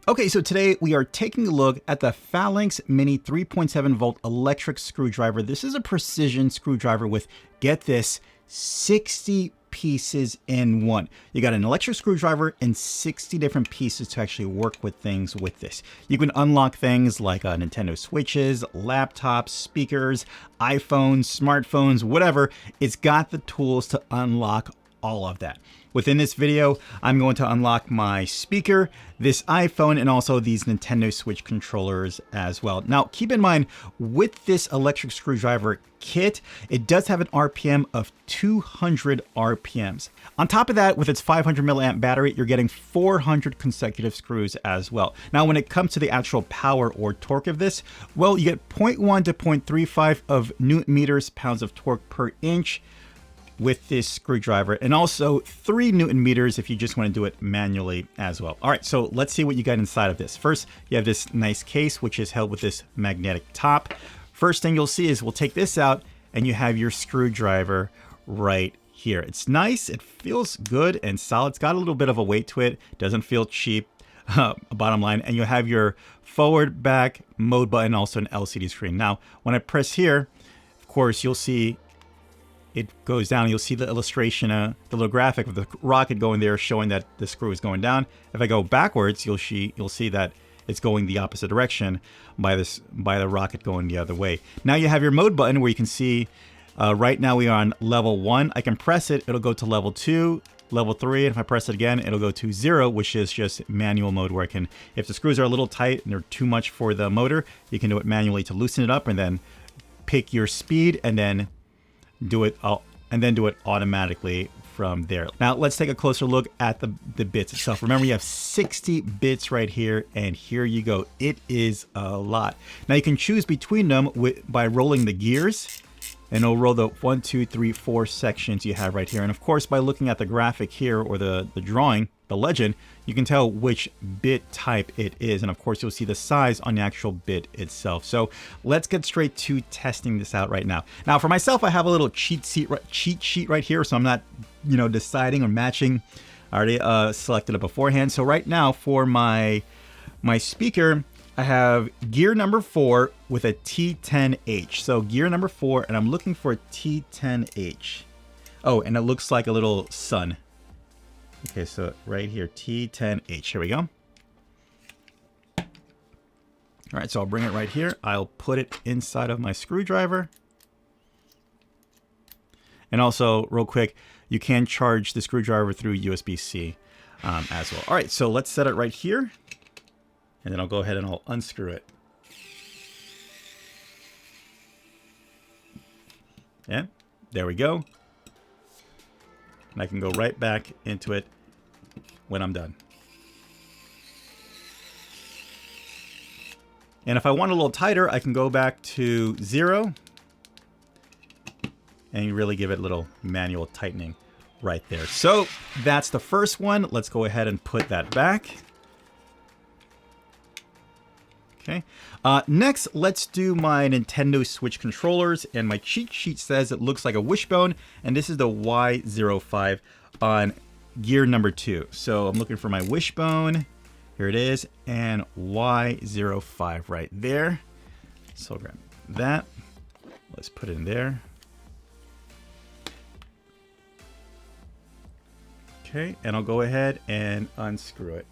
Okay, so today we are taking a look at the Phalanx Mini 3.7 volt electric screwdriver. This is a precision screwdriver with, get this, 60 pieces in one. You got an electric screwdriver and 60 different pieces to actually work with things with this. You can unlock things like Nintendo Switches, laptops, speakers, iPhones, smartphones, whatever. It's got the tools to unlock all of that. Within this video, I'm going to unlock my speaker, this iPhone, and also these Nintendo Switch controllers as well. Now, keep in mind, with this electric screwdriver kit, it does have an RPM of 200 RPMs. On top of that, with its 500 milliamp battery, you're getting 400 consecutive screws as well. Now, when it comes to the actual power or torque of this, well, you get 0.1 to 0.35 of Newton meters, pounds of torque per inch with this screwdriver, and also 3 Newton meters if you just want to do it manually as well. All right, so let's see what you got inside of this. First, you have this nice case, which is held with this magnetic top. First thing you'll see is we'll take this out and you have your screwdriver right here. It's nice, it feels good and solid. It's got a little bit of a weight to it, doesn't feel cheap, bottom line. And you have your forward, back, mode button, also an LCD screen. Now, when I press here, of course, you'll see it goes down. You'll see the illustration, the little graphic of the rocket going there showing that the screw is going down. If I go backwards, you'll see that it's going the opposite direction by the rocket going the other way. Now you have your mode button where you can see right now we are on level 1. I can press it, it'll go to level 2, level 3, and if I press it again, it'll go to 0, which is just manual mode where I can, if the screws are a little tight and they're too much for the motor, you can do it manually to loosen it up and then pick your speed and then do it automatically from there. Now let's take a closer look at the bits itself. Remember, you have 60 bits right here, and here you go. It is a lot. Now you can choose between them by rolling the gears, and it'll roll the 1, 2, 3, 4 sections you have right here. And of course, by looking at the graphic here or the drawing, the legend, you can tell which bit type it is. And of course, you'll see the size on the actual bit itself. So let's get straight to testing this out right now. Now for myself, I have a little cheat sheet right here. So I'm not, deciding or matching. I already selected it beforehand. So right now for my speaker, I have gear number 4 with a T10H. So gear number 4, and I'm looking for a T10H. Oh, and it looks like a little sun. Okay, so right here, T10H. Here we go. All right, so I'll bring it right here. I'll put it inside of my screwdriver. And also, real quick, you can charge the screwdriver through USB-C as well. All right, so let's set it right here. And then I'll go ahead and I'll unscrew it. Yeah, there we go. And I can go right back into it when I'm done. And if I want a little tighter, I can go back to 0 and you really give it a little manual tightening right there. So that's the first one. Let's go ahead and put that back. Okay. Next, let's do my Nintendo Switch controllers, and my cheat sheet says it looks like a wishbone, and this is the Y05 on gear number 2. So I'm looking for my wishbone. Here it is, and Y05 right there. So I'll grab that. Let's put it in there. Okay, and I'll go ahead and unscrew it.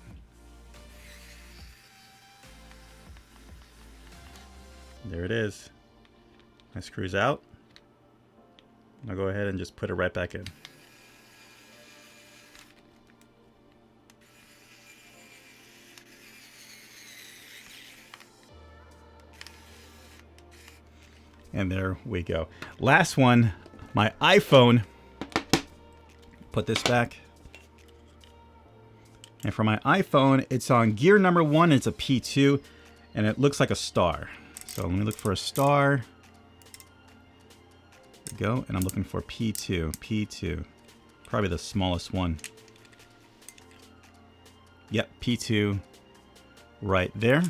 There it is. My screw's out. I'll go ahead and just put it right back in. And there we go. Last one, my iPhone. Put this back. And for my iPhone, it's on gear number 1. It's a P2, and it looks like a star. So let me look for a star. There we go. And I'm looking for P2. Probably the smallest one. Yep, P2 right there.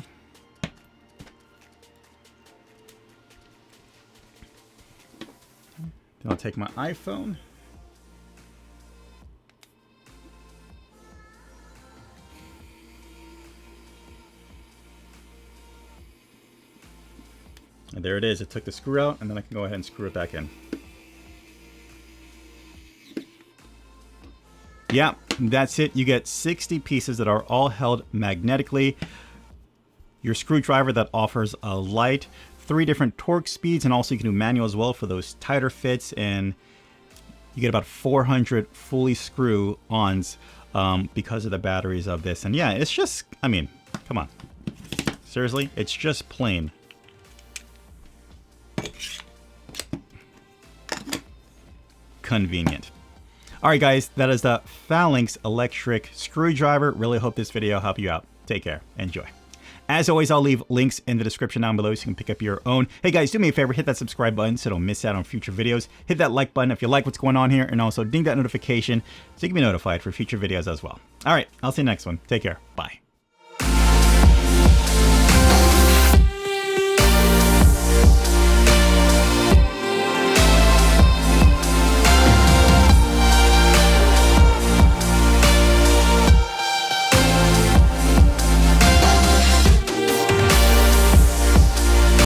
Then I'll take my iPhone. And there it is. It took the screw out, and then I can go ahead and screw it back in. Yeah, that's it. You get 60 pieces that are all held magnetically. Your screwdriver that offers a light, 3 different torque speeds, and also you can do manual as well for those tighter fits. And you get about 400 fully screw-ons because of the batteries of this. And yeah, it's just, I mean, come on. Seriously, it's just plain convenient. All right, guys, that is the Phalanx Electric Screwdriver. Really hope this video helped you out. Take care. Enjoy. As always, I'll leave links in the description down below so you can pick up your own. Hey, guys, do me a favor. Hit that subscribe button so don't miss out on future videos. Hit that like button if you like what's going on here. And also ding that notification so you can be notified for future videos as well. All right, I'll see you next one. Take care. Bye.